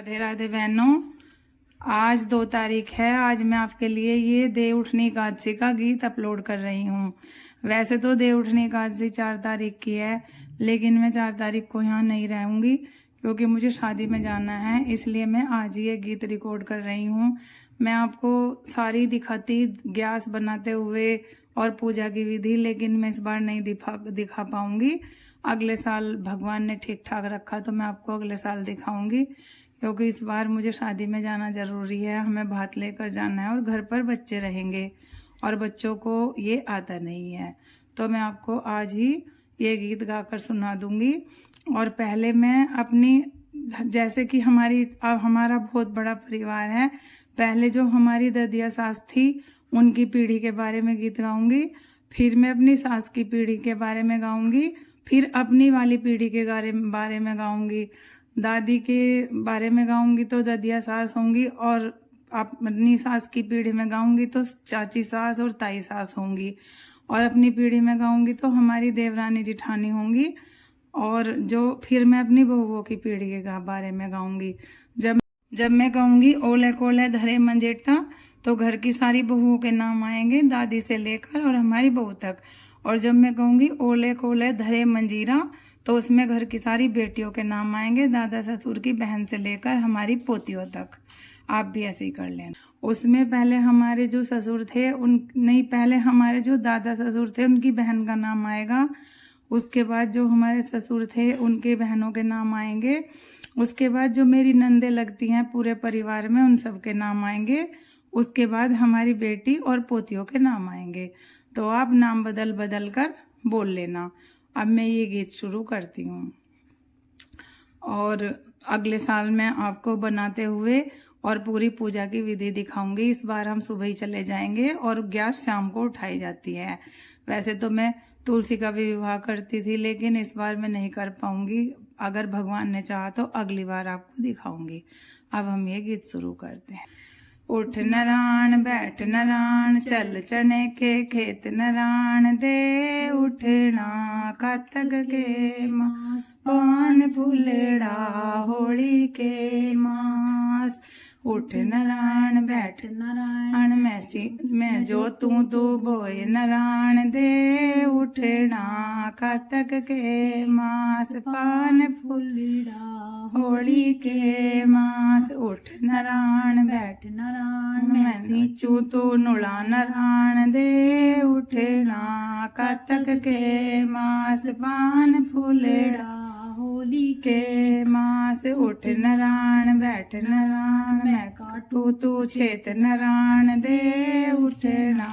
राधे राधे बहनों, आज 2 तारीख है। आज मैं आपके लिए ये देव उठनी एकादशी का गीत अपलोड कर रही हूँ। वैसे तो देव उठनी एकादशी 4 तारीख की है, लेकिन मैं 4 तारीख को यहाँ नहीं रहूँगी क्योंकि मुझे शादी में जाना है, इसलिए मैं आज ये गीत रिकॉर्ड कर रही हूँ। मैं आपको सारी दिखाती ग्यास बनाते हुए और पूजा की विधि, लेकिन मैं इस बार नहीं दिखा पाऊंगी। अगले साल भगवान ने ठीक ठाक रखा तो मैं आपको अगले साल दिखाऊंगी, क्योंकि इस बार मुझे शादी में जाना जरूरी है। हमें भात लेकर जाना है और घर पर बच्चे रहेंगे और बच्चों को ये आता नहीं है, तो मैं आपको आज ही ये गीत गाकर सुना दूंगी। और पहले मैं अपनी, जैसे कि हमारा बहुत बड़ा परिवार है, पहले जो हमारी दादिया सास थी उनकी पीढ़ी के बारे में गीत गाऊंगी, फिर मैं अपनी सास की पीढ़ी के बारे में गाऊंगी, फिर अपनी वाली पीढ़ी के बारे में गाऊंगी, दादी के बारे में गाऊंगी तो दादिया सास होंगी, और अपनी सास की पीढ़ी में गाऊंगी तो चाची सास और ताई सास होंगी, और अपनी पीढ़ी में गाऊंगी तो हमारी देवरानी जिठानी होंगी, और जो फिर मैं अपनी बहुओं की पीढ़ी के बारे में गाऊंगी। जब मैं कहूंगी ओले कोले धरे मंजेटा तो घर की सारी बहुओं के नाम आएंगे, दादी से लेकर और हमारी बहू तक। और जब मैं कहूंगी ओले कोले धरे मंजीरा तो उसमें घर की सारी बेटियों के नाम आएंगे, दादा ससुर की बहन से लेकर हमारी पोतियों तक। आप भी ऐसे ही कर लेना। उसमें पहले हमारे जो ससुर थे पहले हमारे जो दादा ससुर थे उनकी बहन का नाम आएगा, उसके बाद जो हमारे ससुर थे उनके बहनों के नाम आएंगे, उसके बाद जो मेरी नंदे लगती हैं पूरे परिवार में उन सब के नाम आएंगे, उसके बाद हमारी बेटी और पोतियों के नाम आएंगे। तो आप नाम बदल बदल कर बोल लेना। अब मैं ये गीत शुरू करती हूँ, और अगले साल मैं आपको बनाते हुए और पूरी पूजा की विधि दिखाऊंगी। इस बार हम सुबह ही चले जाएंगे और ग्यास शाम को उठाई जाती है। वैसे तो मैं तुलसी का भी विवाह करती थी, लेकिन इस बार मैं नहीं कर पाऊंगी। अगर भगवान ने चाहा तो अगली बार आपको दिखाऊंगी। अब हम ये गीत शुरू करते हैं। उठ नराण बैठ नराण चल चने के खेत नराण दे उठना कातक के मास पान फूलेड़ा होली के मास। उठ नराण बैठ नराण मैं जो तू बोए नराण दे उठना कातक के मास पान फूलेड़ा होली के मास। उठ नराण बैठ नराण मैं नीचू तू नुड़ा नराण दे उठना कातक के मास पान फूलेड़ा होली के मास। उठ नराण बैठ नराण मैं काटू तू छेत नराण दे उठना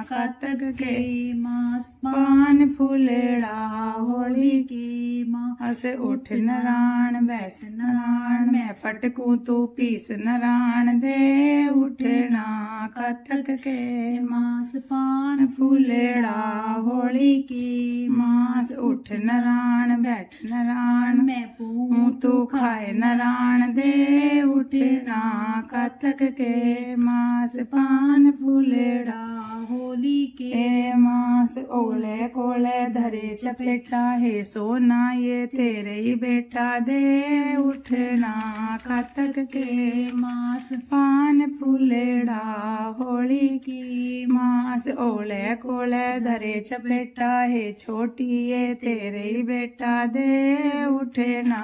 कातक के मास पान फूलेड़ा होली के मास। उठ नराण बैस नराण मैं फटकू तू पीस नराण दे उठना कातक के मास पान फूलेड़ा होली के मास। उठ नराण बैठ नराण मैं पूँ तू खाए नराण दे उठना कातक के मास पान फूलेड़ा होली के मास। ओले कोले धरे चपेटा है सोना ये तेरे ही बेटा दे उठना कातक के मास पान फूलेड़ा होली की मास। ओले कोले धरे चपेटा है छोटी ये तेरे ही बेटा दे उठना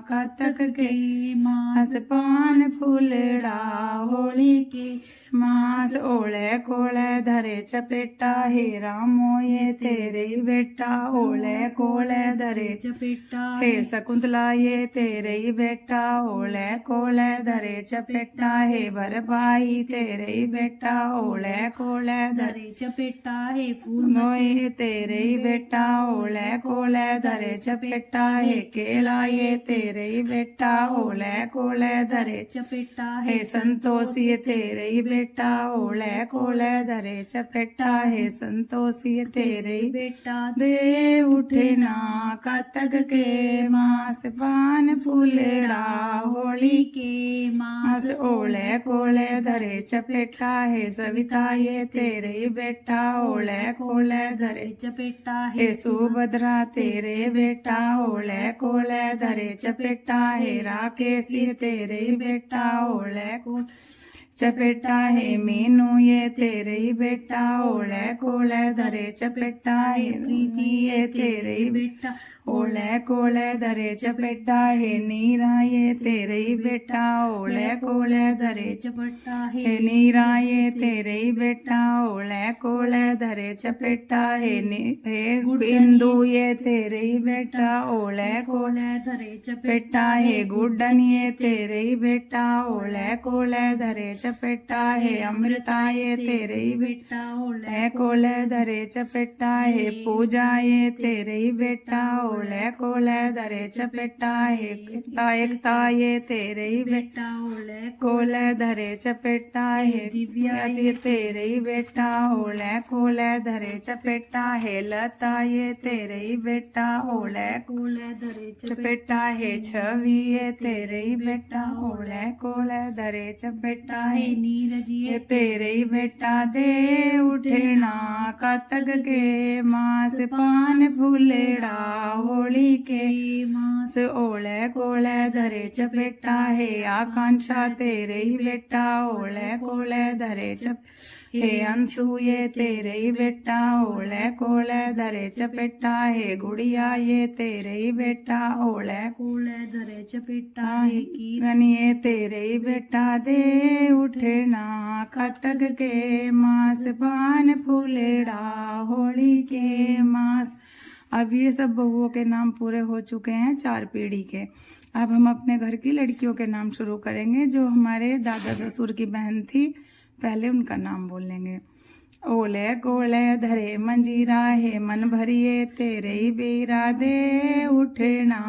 कातक के मास पान फूलेड़ा होली की मास। ओले कोले धरे चपेटा हे रामो ये तेरे ही बेटा ओले कोले धरे चपेटा हे शकुंतला ये तेरे ही बेटा ओले कोले धरे चपेटा हे भरभाई तेरे ही बेटा ओले कोले धरे चपेटा हे फूलो ये तेरे ही बेटा ओले कोले धरे चपेटा हे केला ये तेरे ही बेटा ओले कोले धरे चपेटा हे संतोष ये तेरे ही बेटा ओले कोले धरे चपेटा हे संतोष ये तेरे ही बेटा दे उठना कातक के मास पान फूलेड़ा होली के मास। मास ओले कोले धरे चपेटा है सविता ये तेरे ही बेटा ओले कोले धरे चपेटा हे सुभद्रा तेरे बेटा ओले कोले धरे चपेटा है राकेश ये तेरे ही बेटा ओले कोले चपेटा है मीनू ये तेरे ही बेटा ओले कोले धरे चपेटा है प्रीति ये तेरे ही बेटा ओले कोले धरे चपेटा है नीरा ये तेरे ही बेटा ओले कोले धरे चपेटा हे नीरा ये तेरे ही बेटा ओले कोले धरे चपेटा है इंदू ये तेरे ही बेटा ओले कोले धरे चपेटा है गुड्डन ये तेरे ही बेटा ओले कोले धरे चपेटा है अमृता ये तेरे ही बेटा ओले कोले धरे चपेटा है पूजा ये तेरे ही बेटा ओले कोले धरे चपेटा है एकता ये तेरे ही बेटा ओले कोले धरे चपेटा है दिव्या ये तेरे ही बेटा ओले कोले धरे चपेटा है लता ये तेरे ही बेटा ओले कोले धरे चपेटा है छवि ये तेरे ही बेटा ओले कोले धरे चपेटा है नीरज ये तेरे ही बेटा दे उठना कतक के मास पान फूलेड़ा होली के मास ओले कोले धरे चपेटा है आकांक्षा तेरे ही बेटा ओले कोले धरे चप हे अंशु ये तेरे ही बेटा ओले कोले धरे चपेटा है गुड़िया ये तेरे ही बेटा ओले कोले धरे चपेटा है किरण ये तेरे ही बेटा दे उठना कतक के मास पान फूलेड़ा होली के मास। अब ये सब बहुओं के नाम पूरे हो चुके हैं 4 पीढ़ी के। अब हम अपने घर की लड़कियों के नाम शुरू करेंगे जो हमारे दादा ससुर की बहन थी, पहले उनका नाम बोलेंगे। ओले कोले धरे मंजीरा है मन भरिए तेरे ही बेरा दे उठना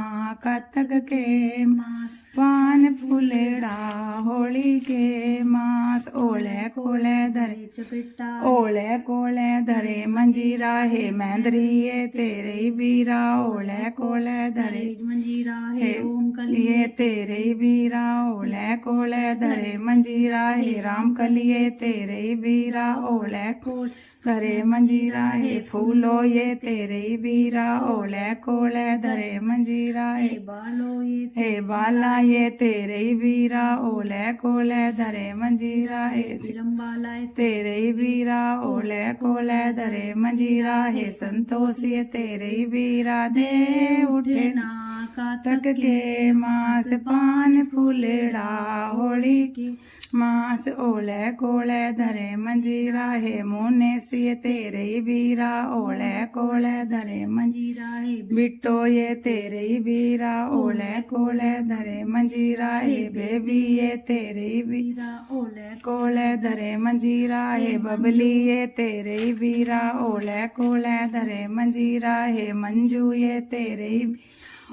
कतक के मास पान फूलेड़ा होली के मास ओले कोले धरे चपेटा ओले कोले धरे मंजीरा है महेंद्रिये तेरे ही बीरा ओले कोले धरे मंजीरा है ओम कलिए तेरे ही बीरा ओले कोले धरे मंजीरा है राम कलिए तेरे ही बीरा ओले कोले धरे मंजीरा है फूलो ये तेरे ही बीरा ओले कोले धरे मंजीरा है बालो ये हे बाला ये तेरे ही बीरा ओले कोले धरे मंजीरा है बाला तेरे ही बीरा ओले कोले धरे मंजीरा है संतोष ये तेरे ही बीरा दे उठना कतक के मास पान फूलेड़ा होली की मास ओले कोले धरे मंजीरा है मुने से तेरे ही बीरा ओले कोले धरे मंजीरा है बिट्टो ये तेरे ही बीरा ओले कोले धरे मंजीरा है बेबी ये तेरे ही बीरा ओले कोले धरे मंजीरा है बबली ये तेरे ही बीरा ओले कोले धरे मंजीरा है मंजू ये तेरे ही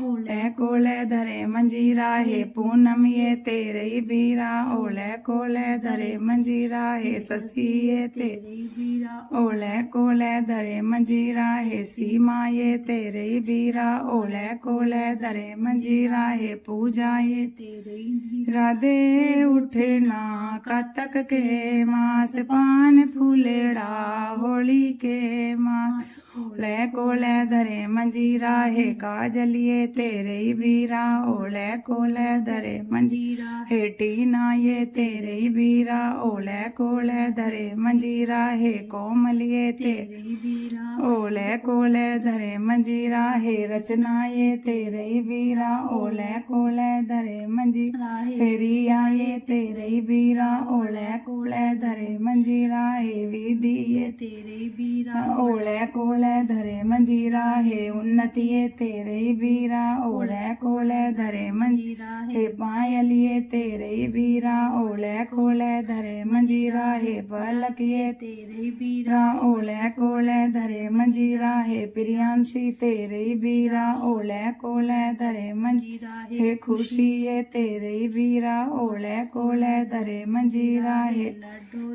ओले कोले धरे मंजीरा है पूनम ये तेरे ही बीरा ओले कोले धरे मंजीरा है शशि ये तेरे ही बीरा ओले कोले धरे मंजीरा है सीमा ये तेरे ही बीरा ओले कोले धरे मंजीरा है पूजा ये तेरे ही बीरा दे उठना कतक के मास पान फूलेड़ा होली के मास ओले कोले धरे मंजीरा है काजलिए तेरे ही बीरा ओले कोले धरे मंजीरा है टीना ये तेरे ही बीरा ओले कोले धरे मंजीरा है कोमलिए तेरे ही बीरा ओले कोले धरे मंजीरा है रचना ये तेरे ही बीरा ओले कोले धरे मंजीरा है रिया ये तेरे ही बीरा ओले कोले धरे मंजीरा है विधि ये तेरे ही बीरा ओले कोले धरे मंजीरा है उन्नति ये तेरे ही बीरा ओले कोले धरे मंजीरा है पायल ये तेरे ही बीरा ओले कोले धरे मंजीरा है पलक ये तेरे ही बीरा ओले कोले धरे मंजीरा है प्रियांशी तेरे ही बीरा ओले कोले धरे मंजीरा है खुशी ये तेरे ही बीरा ओले कोले धरे मंजीरा है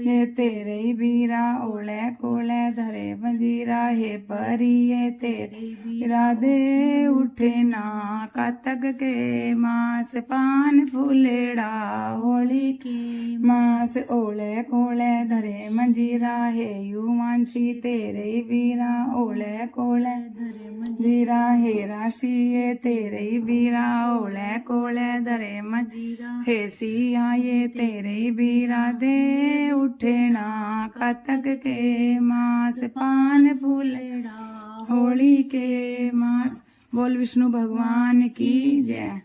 ये तेरे ही बीरा ओले कोले धरे मंजीरा है परी ये तेरे बीरा दे उठना कतक के मास पान फूलेड़ा होली के मास ओले कोले धरे मंजीरा हे युवांशी तेरे वीरा ओले कोले धरे जीरा हे राशि ये तेरे वीरा ओले कोले धरे मंजीरा हे सिया ये तेरे वीरा दे उठना कतक के मास पान फूले होली के मास। बोल विष्णु भगवान की जय।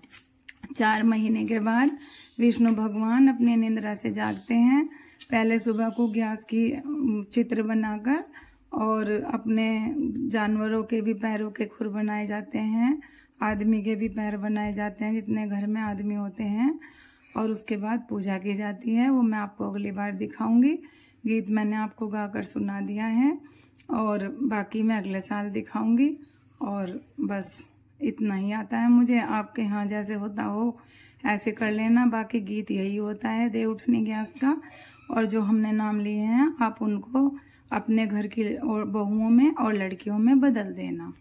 4 महीने के बाद विष्णु भगवान अपनी निद्रा से जागते हैं। पहले सुबह को ग्यास की चित्र बनाकर और अपने जानवरों के भी पैरों के खुर बनाए जाते हैं, आदमी के भी पैर बनाए जाते हैं जितने घर में आदमी होते हैं, और उसके बाद पूजा की जाती है। वो मैं आपको अगली बार दिखाऊंगी। गीत मैंने आपको गाकर सुना दिया है और बाकी मैं अगले साल दिखाऊंगी। और बस इतना ही आता है मुझे। आपके यहाँ जैसे होता हो ऐसे कर लेना। बाकी गीत यही होता है दे उठनी ग्यास का। और जो हमने नाम लिए हैं आप उनको अपने घर की और बहुओं में और लड़कियों में बदल देना।